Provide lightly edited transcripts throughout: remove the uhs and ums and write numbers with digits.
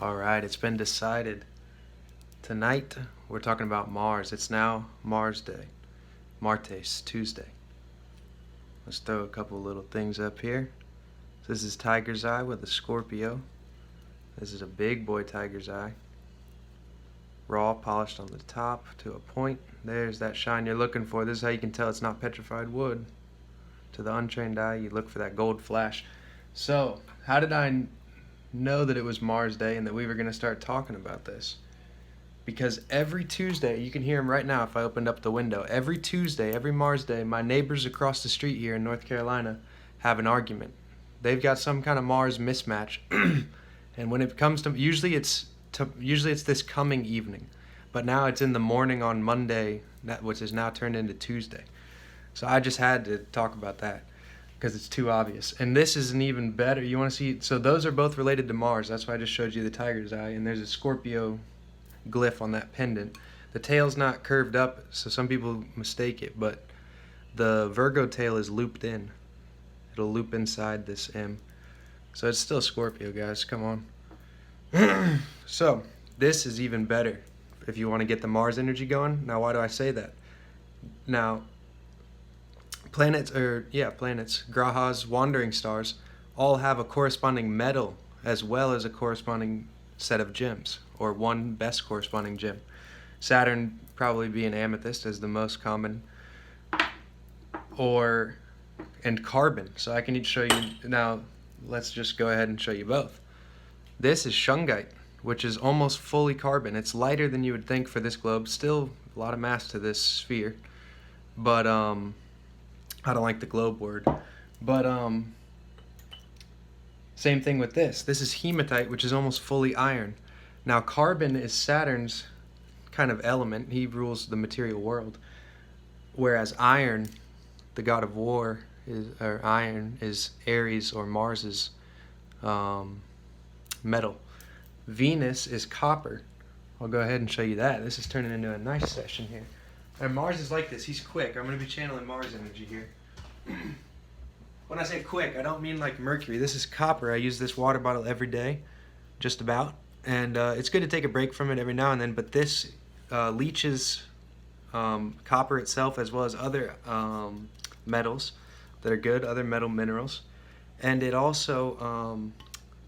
All right, it's been decided. Tonight, we're talking about Mars. It's now Mars Day. Martes, Tuesday. Let's throw a couple little things up here. This is Tiger's Eye with a Scorpio. This is a big boy Tiger's Eye. Raw, polished on the top to a point. There's that shine you're looking for. This is how you can tell it's not petrified wood. To the untrained eye, you look for that gold flash. So, how did I know that it was Mars Day and that we were going to start talking about this? Because every Tuesday, you can hear him right now if I opened up the window. Every Tuesday, every Mars Day, my neighbors across the street here in North Carolina have an argument. They've got some kind of Mars mismatch. And when it comes to usually it's this coming evening, but now it's in the morning on Monday, which is now turned into Tuesday. So I just had to talk about that because it's too obvious. And this is an even better. You want to see? So those are both related to Mars. That's why I just showed you the Tiger's Eye, and there's a Scorpio glyph on that pendant. The tail's not curved up, so some people mistake it, but the Virgo tail is looped in. It'll loop inside this M. So it's still Scorpio, guys. Come on. So this is even better if you want to get the Mars energy going. Now, why do I say that? Now, planets, grahas, wandering stars, all have a corresponding metal as well as a corresponding set of gems, or one best corresponding gem. Saturn probably being amethyst as the most common, and carbon. So I can show you now. Let's just go ahead and show you both. This is shungite, which is almost fully carbon. It's lighter than you would think for this globe. Still a lot of mass to this sphere, but I don't like the globe word. But same thing with this. This is hematite, which is almost fully iron. Now carbon is Saturn's kind of element. He rules the material world. Whereas iron, the god of war, iron is Aries or Mars's metal. Venus is copper. I'll go ahead and show you that. This is turning into a nice session here. And Mars is like this. He's quick. I'm going to be channeling Mars energy here. When I say quick, I don't mean like Mercury. This is copper. I use this water bottle every day, just about. And it's good to take a break from it every now and then, but this leaches copper itself as well as other metals that are good, other metal minerals. And it also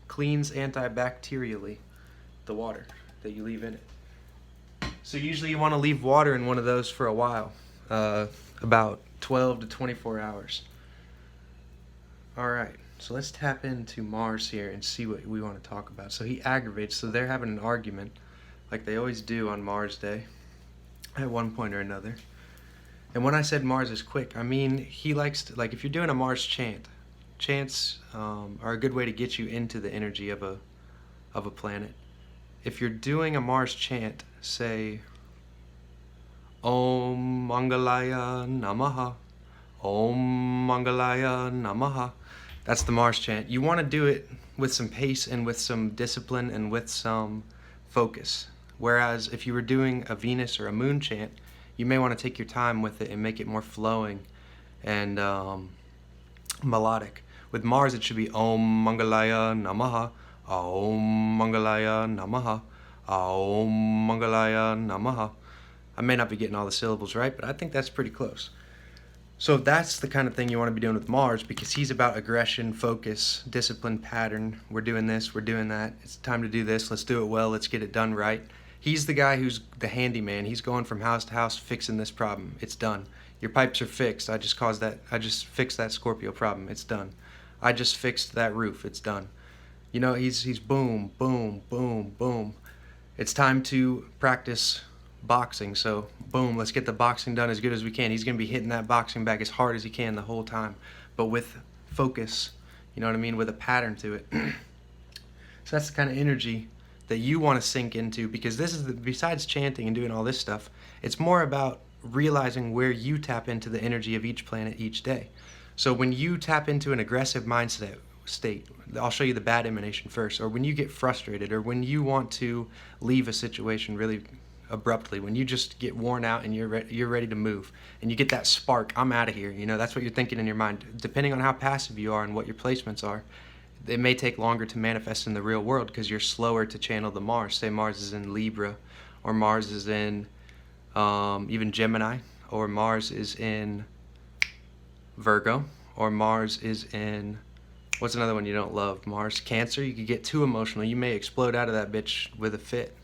cleans antibacterially the water that you leave in it. So usually you want to leave water in one of those for a while, about 12 to 24 hours. All right, so let's tap into Mars here and see what we want to talk about. So he aggravates, so they're having an argument like they always do on Mars Day at one point or another. And when I said Mars is quick, I mean he likes to, like if you're doing a Mars chant, chants are a good way to get you into the energy of a planet. If you're doing a Mars chant, say Om Mangalaya Namaha, Om Mangalaya Namaha. That's the Mars chant. You want to do it with some pace and with some discipline and with some focus. Whereas if you were doing a Venus or a Moon chant, you may want to take your time with it and make it more flowing and melodic. With Mars, it should be Om Mangalaya Namaha, Om Mangalaya Namaha, Om Mangalaya Namaha. I may not be getting all the syllables right, but I think that's pretty close. So that's the kind of thing you want to be doing with Mars, because he's about aggression, focus, discipline, pattern. We're doing this, we're doing that. It's time to do this. Let's do it well. Let's get it done right. He's the guy who's the handyman. He's going from house to house fixing this problem. It's done. Your pipes are fixed. I just fixed that Scorpio problem. It's done. I just fixed that roof. It's done. You know, he's boom, boom, boom, boom. It's time to practice boxing. So boom, let's get the boxing done as good as we can. He's going to be hitting that boxing bag as hard as he can the whole time, but with focus, you know what I mean, with a pattern to it. So that's the kind of energy that you want to sink into, because this is besides chanting and doing all this stuff, it's more about realizing where you tap into the energy of each planet each day. So when you tap into an aggressive mindset state, I'll show you the bad emanation first, or when you get frustrated, or when you want to leave a situation really abruptly, when you just get worn out and you're ready to move, and you get that spark, I'm out of here, you know, that's what you're thinking in your mind. Depending on how passive you are and what your placements are, it may take longer to manifest in the real world because you're slower to channel the Mars. Say Mars is in Libra, or Mars is in even Gemini, or Mars is in Virgo, or Mars is in, what's another one you don't love? Mars, Cancer. You could get too emotional. You may explode out of that bitch with a fit.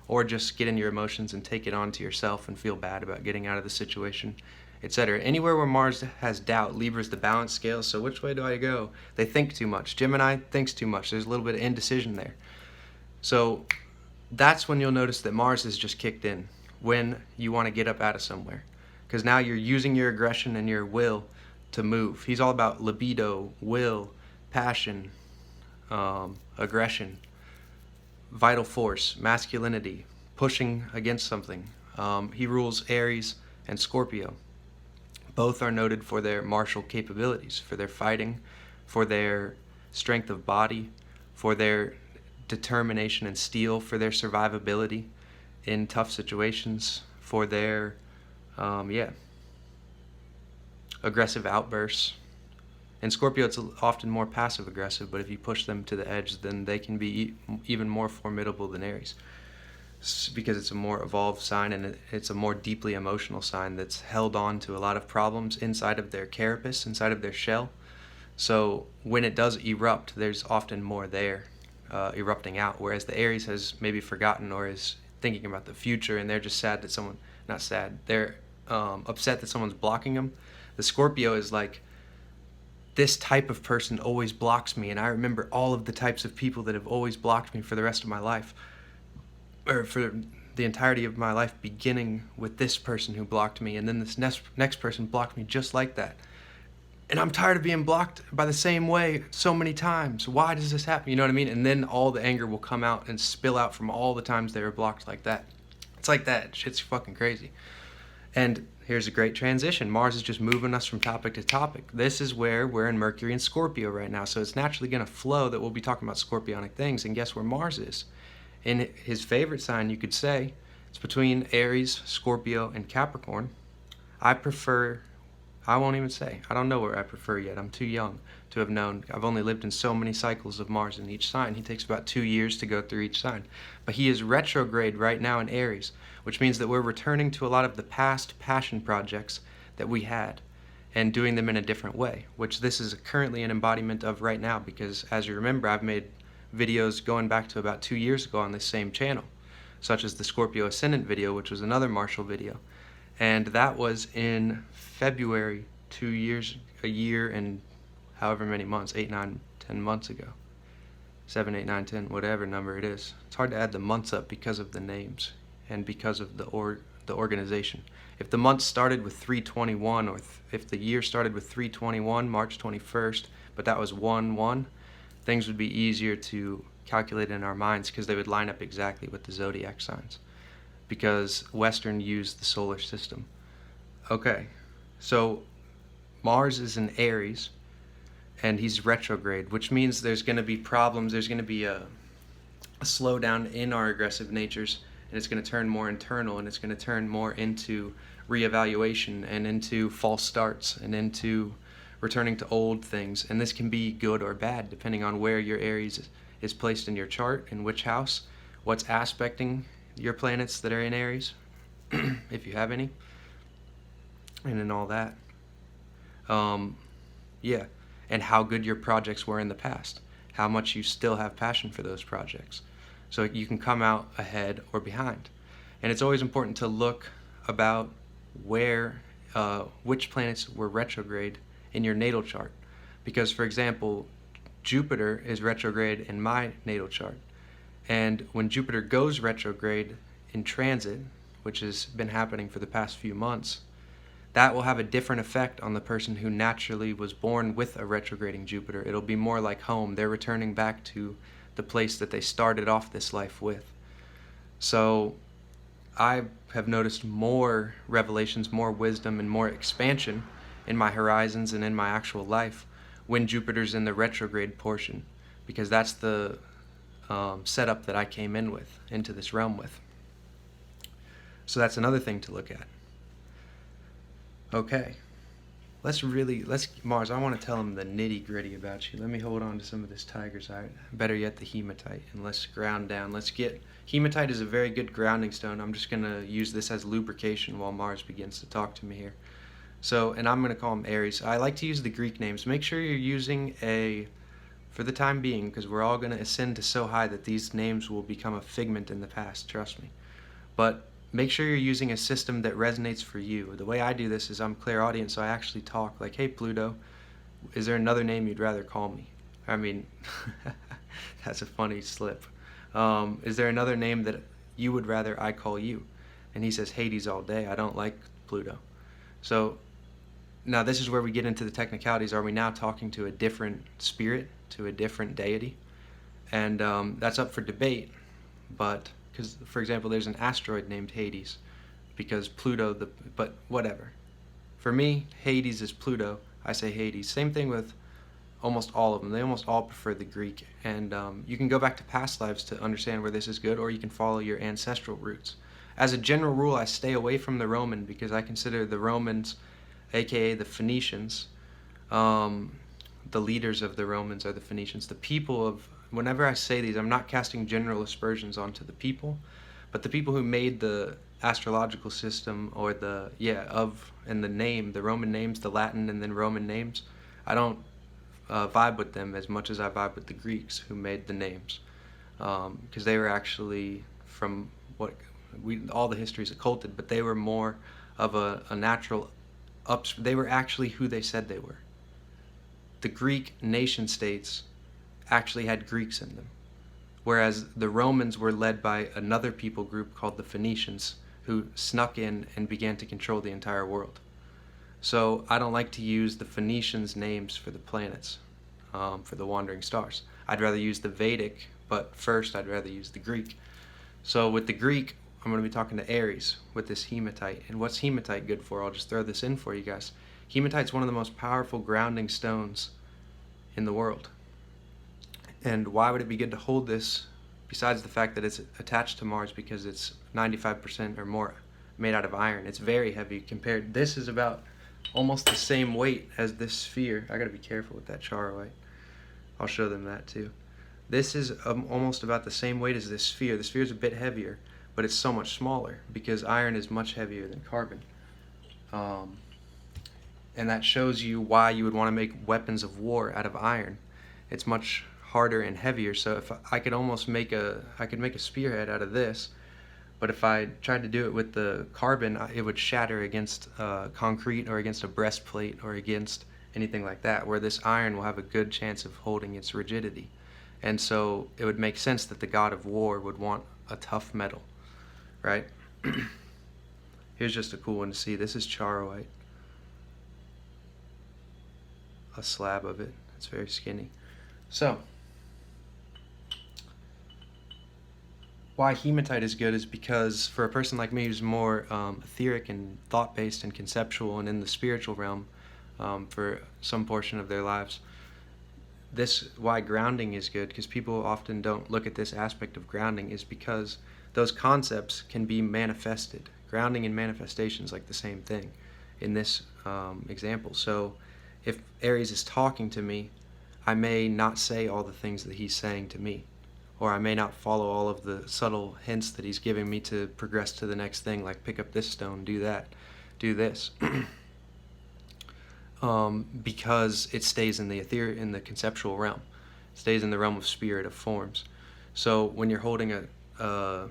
Or just get in your emotions and take it onto yourself and feel bad about getting out of the situation, etc. Anywhere where Mars has doubt, Libra's the balance scale, so which way do I go? They think too much. Gemini thinks too much. There's a little bit of indecision there. So that's when you'll notice that Mars is just kicked in, when you want to get up out of somewhere. Because now you're using your aggression and your will to move. He's all about libido, will, passion, aggression, vital force, masculinity, pushing against something. He rules Aries and Scorpio. Both are noted for their martial capabilities, for their fighting, for their strength of body, for their determination and steel, for their survivability in tough situations, for their aggressive outbursts. In Scorpio, it's often more passive aggressive, but if you push them to the edge, then they can be even more formidable than Aries, because it's a more evolved sign, and it's a more deeply emotional sign that's held on to a lot of problems inside of their carapace, inside of their shell. So when it does erupt, there's often more there erupting out, whereas the Aries has maybe forgotten or is thinking about the future, and they're just sad that someone, not sad, they're upset that someone's blocking them. The Scorpio is like, this type of person always blocks me, and I remember all of the types of people that have always blocked me for the rest of my life, or for the entirety of my life, beginning with this person who blocked me, and then this next person blocked me just like that. And I'm tired of being blocked by the same way so many times. Why does this happen? You know what I mean? And then all the anger will come out and spill out from all the times they were blocked like that. It's like that. Shit's fucking crazy. And here's a great transition. Mars is just moving us from topic to topic. This is where we're in Mercury and Scorpio right now, so it's naturally going to flow that we'll be talking about scorpionic things. And guess where Mars is? In his favorite sign, you could say. It's between Aries, Scorpio, and Capricorn. I won't even say. I don't know where I prefer yet. I'm too young to have known. I've only lived in so many cycles of Mars in each sign. He takes about 2 years to go through each sign. But he is retrograde right now in Aries, which means that we're returning to a lot of the past passion projects that we had and doing them in a different way, which this is currently an embodiment of right now, because as you remember, I've made videos going back to about 2 years ago on this same channel, such as the Scorpio Ascendant video, which was another martial video. And that was in February, a year and however many months, 8, 9, 10 months ago. 7, 8, 9, 10, whatever number it is. It's hard to add the months up because of the names and because of the organization. If the month started with 321, or if the year started with 321, March 21st, but that was 1-1, things would be easier to calculate in our minds because they would line up exactly with the zodiac signs, because Western used the solar system. Okay, so Mars is in Aries, and he's retrograde, which means there's going to be problems. There's going to be a slowdown in our aggressive natures, and it's going to turn more internal, and it's going to turn more into reevaluation and into false starts and into returning to old things. And this can be good or bad depending on where your Aries is placed in your chart, in which house, what's aspecting your planets that are in Aries, if you have any, and in all that. Yeah, and how good your projects were in the past, how much you still have passion for those projects, so you can come out ahead or behind. And it's always important to look about which planets were retrograde in your natal chart, because, for example, Jupiter is retrograde in my natal chart, and when Jupiter goes retrograde in transit, which has been happening for the past few months, that will have a different effect on the person who naturally was born with a retrograding Jupiter. It'll be more like home. They're returning back to the place that they started off this life with. So I have noticed more revelations, more wisdom, and more expansion in my horizons and in my actual life when Jupiter's in the retrograde portion, because that's the setup that I came into this realm with. So that's another thing to look at. Okay, Mars, I want to tell him the nitty gritty about you. Let me hold on to some of this tiger's eye. Better yet, the hematite, and let's ground down. Hematite is a very good grounding stone. I'm just going to use this as lubrication while Mars begins to talk to me here. So, and I'm going to call him Aries. I like to use the Greek names. Make sure you're using for the time being, because we're all going to ascend to so high that these names will become a figment in the past, trust me. But make sure you're using a system that resonates for you. The way I do this is I'm clairaudient, so I actually talk like, hey Pluto, is there another name you'd rather call me? I mean, that's a funny slip. Is there another name that you would rather I call you? And he says Hades all day. I don't like Pluto. So now this is where we get into the technicalities. Are we now talking to a different spirit, to a different deity? And that's up for debate, but because, for example, there's an asteroid named Hades, because Pluto, but whatever. For me, Hades is Pluto. I say Hades. Same thing with almost all of them. They almost all prefer the Greek. And you can go back to past lives to understand where this is good, or you can follow your ancestral roots. As a general rule, I stay away from the Roman because I consider the Romans, aka the Phoenicians, the leaders of the Romans are the Phoenicians. The people of, whenever I say these, I'm not casting general aspersions onto the people, but the people who made the astrological system, or and the name, the Roman names, the Latin and then Roman names, I don't vibe with them as much as I vibe with the Greeks who made the names, because they were actually from all the history is occulted, but they were more of a natural they were actually who they said they were. The Greek nation states actually had Greeks in them, whereas the Romans were led by another people group called the Phoenicians, who snuck in and began to control the entire world. So I don't like to use the Phoenicians' names for the planets, for the wandering stars. I'd rather use the Vedic, but first I'd rather use the Greek. So with the Greek, I'm going to be talking to Aries with this hematite. And what's hematite good for? I'll just throw this in for you guys. Hematite's one of the most powerful grounding stones in the world. And why would it be good to hold this, besides the fact that it's attached to Mars, because it's 95% or more made out of iron. It's very heavy compared. This is about almost the same weight as this sphere. I gotta be careful with that charoite. I'll show them that too. This is almost about the same weight as this sphere. The sphere is a bit heavier, but it's so much smaller because iron is much heavier than carbon. And that shows you why you would want to make weapons of war out of iron. It's much harder and heavier, so if I could almost make a spearhead out of this, but if I tried to do it with the carbon, it would shatter against concrete or against a breastplate or against anything like that, where this iron will have a good chance of holding its rigidity. And so it would make sense that the god of war would want a tough metal, right? Here's just a cool one to see. This is charoite, a slab of it. It's very skinny. So why hematite is good is because for a person like me who's more etheric and thought-based and conceptual and in the spiritual realm for some portion of their lives, why grounding is good, because people often don't look at this aspect of grounding, is because those concepts can be manifested. Grounding and manifestation is like the same thing in this example. So if Aries is talking to me, I may not say all the things that he's saying to me, or I may not follow all of the subtle hints that he's giving me to progress to the next thing, like pick up this stone, do that, do this. Because it stays in the conceptual realm. It stays in the realm of spirit, of forms. So when you're holding a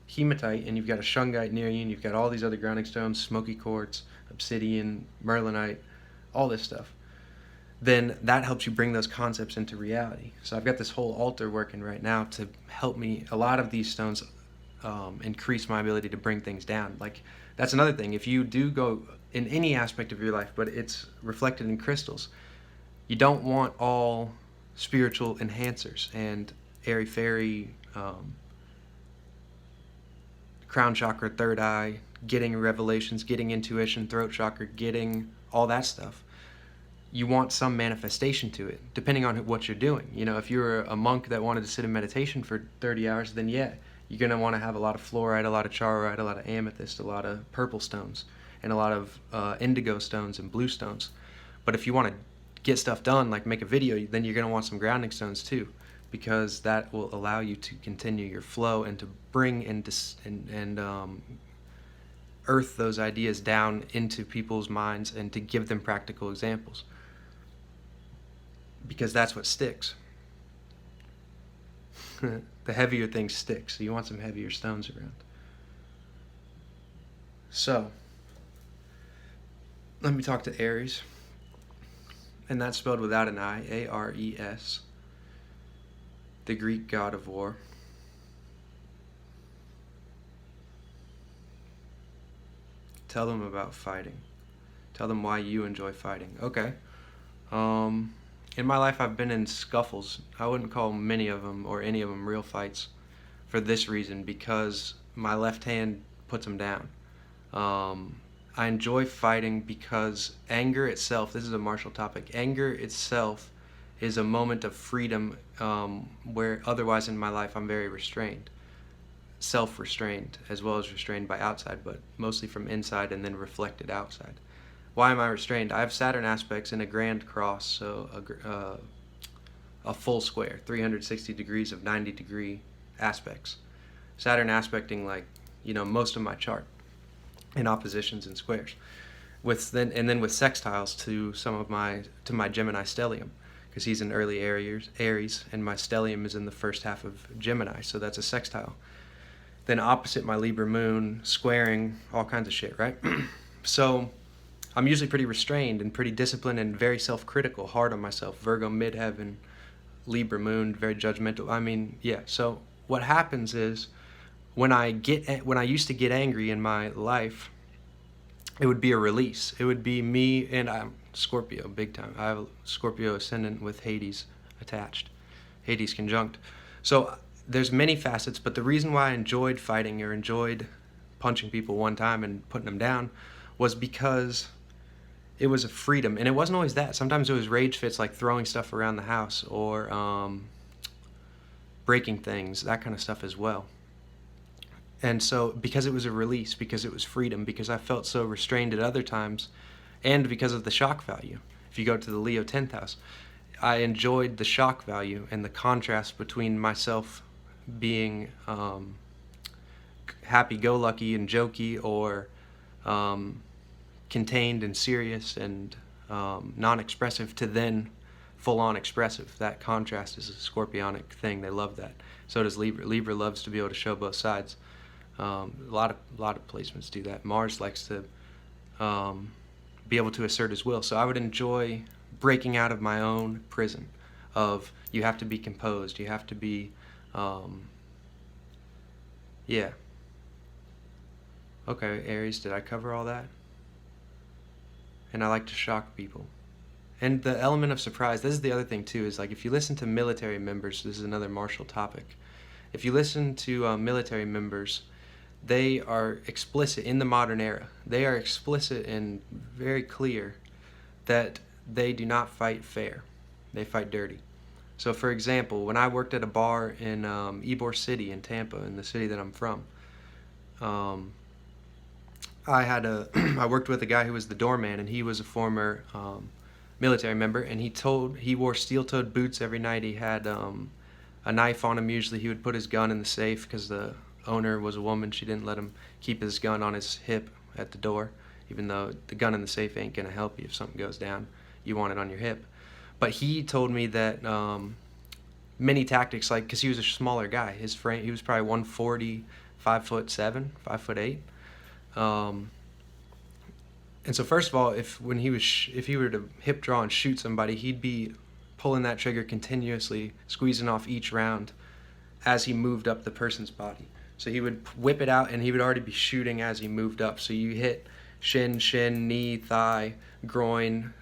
hematite and you've got a shungite near you and you've got all these other grounding stones, smoky quartz, obsidian, merlinite, all this stuff, then that helps you bring those concepts into reality. So I've got this whole altar working right now to help me. A lot of these stones increase my ability to bring things down. Like, that's another thing. If you do go in any aspect of your life, but it's reflected in crystals, you don't want all spiritual enhancers and airy-fairy, crown chakra, third eye, getting revelations, getting intuition, throat chakra, getting all that stuff. You want some manifestation to it, depending on what you're doing. You know, if you're a monk that wanted to sit in meditation for 30 hours, then yeah, you're going to want to have a lot of fluorite, a lot of charoite, a lot of amethyst, a lot of purple stones, and a lot of indigo stones and blue stones. But if you want to get stuff done, like make a video, then you're going to want some grounding stones too, because that will allow you to continue your flow and to bring and earth those ideas down into people's minds and to give them practical examples, because that's what sticks. The heavier things stick, so you want some heavier stones around. So let me talk to Aries, and that's spelled without an I, A-R-E-S, the Greek god of war. Tell them about fighting. Tell them why you enjoy fighting. Okay. In my life, I've been in scuffles. I wouldn't call many of them or any of them real fights for this reason, because my left hand puts them down. I enjoy fighting because anger itself, this is a martial topic, anger itself is a moment of freedom, where otherwise in my life I'm very restrained. Self-restrained as well as restrained by outside, but mostly from inside and then reflected outside. Why am I restrained? I have Saturn aspects in a grand cross, so a full square, 360 degrees of 90-degree aspects. Saturn aspecting, like, most of my chart in oppositions and squares. And then with sextiles to my Gemini stellium, because he's in early Aries, and my stellium is in the first half of Gemini, so that's a sextile. Then opposite my Libra moon, squaring all kinds of shit, right? So I'm usually pretty restrained and pretty disciplined and very self-critical, hard on myself. Virgo midheaven, Libra moon, very judgmental. So what happens is when I used to get angry in my life, it would be a release. It would be me, and I'm Scorpio big time. I have a Scorpio ascendant with Hades attached, Hades conjunct. So there's many facets, but the reason why I enjoyed fighting or enjoyed punching people one time and putting them down was because it was a freedom. And it wasn't always that. Sometimes it was rage fits, like throwing stuff around the house or breaking things, that kind of stuff as well. And so because it was a release, because it was freedom, because I felt so restrained at other times, and because of the shock value. If you go to the Leo 10th house, I enjoyed the shock value and the contrast between myself being happy-go-lucky and jokey, or contained and serious and non-expressive, to then full-on expressive. That contrast is a scorpionic thing. They love that. So does Libra. Libra loves to be able to show both sides. A lot of placements do that. Mars likes to be able to assert his will. So I would enjoy breaking out of my own prison of, you have to be composed, you have to be okay, Aries, did I cover all that? And I like to shock people. And the element of surprise, this is the other thing too, is like if you listen to military members, this is another martial topic. If you listen to military members, they are explicit in the modern era. They are explicit and very clear that they do not fight fair. They fight dirty. So for example, when I worked at a bar in Ybor City in Tampa, in the city that I'm from, I worked with a guy who was the doorman, and he was a former military member, and he wore steel-toed boots every night. He had a knife on him. Usually he would put his gun in the safe because the owner was a woman. She didn't let him keep his gun on his hip at the door, even though the gun in the safe ain't gonna help you if something goes down. You want it on your hip. But he told me that many tactics, like, because he was a smaller guy, his frame, he was probably 140, 5'7", 5'8". And so first of all, if he were to hip draw and shoot somebody, he'd be pulling that trigger continuously, squeezing off each round as he moved up the person's body. So he would whip it out, and he would already be shooting as he moved up. So you hit shin, knee, thigh, groin,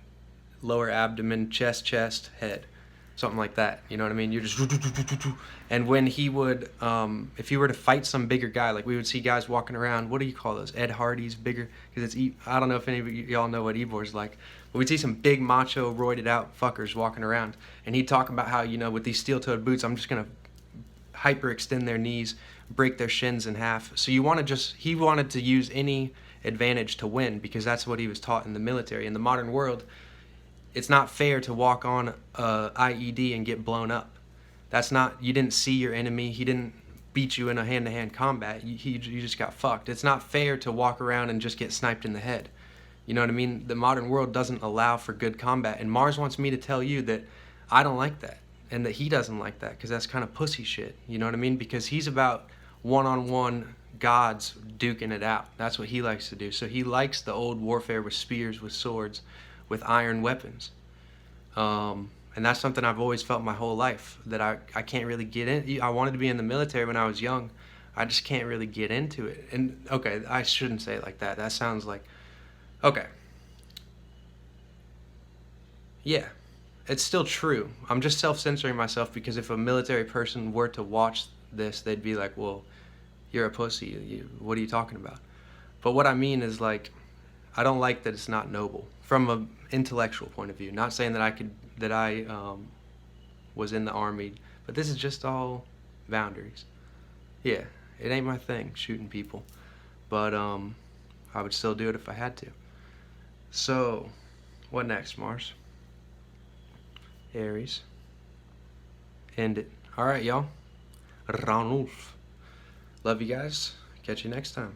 lower abdomen, chest, head, something like that. You know what I mean? You're just, and when he would, if he were to fight some bigger guy, like we would see guys walking around, what do you call those? Ed Hardy's bigger, because I don't know if any of y'all know what Ebor's like, but we'd see some big macho, roided out fuckers walking around, and he'd talk about how, with these steel-toed boots, I'm just gonna hyperextend their knees, break their shins in half. So he wanted to use any advantage to win, because that's what he was taught in the military. In the modern world, it's not fair to walk on a IED and get blown up. That's not, you didn't see your enemy. He didn't beat you in a hand-to-hand combat. You just got fucked. It's not fair to walk around and just get sniped in the head. You know what I mean? The modern world doesn't allow for good combat, and Mars wants me to tell you that I don't like that, and that he doesn't like that, because that's kind of pussy shit. You know what I mean? Because he's about one-on-one gods duking it out. That's what he likes to do. So he likes the old warfare with spears, with swords, with iron weapons. And that's something I've always felt my whole life, that I can't really get in. I wanted to be in the military when I was young. I just can't really get into it. And okay, I shouldn't say it like that. That sounds like, okay. Yeah, it's still true. I'm just self-censoring myself, because if a military person were to watch this, they'd be like, well, you're a pussy. What are you talking about? But what I mean is, like, I don't like that it's not noble from an intellectual point of view. Not saying that I was in the army, but this is just all boundaries. Yeah, it ain't my thing, shooting people, but I would still do it if I had to. So, what next, Mars? Aries. End it. All right, y'all. Ranulf. Love you guys. Catch you next time.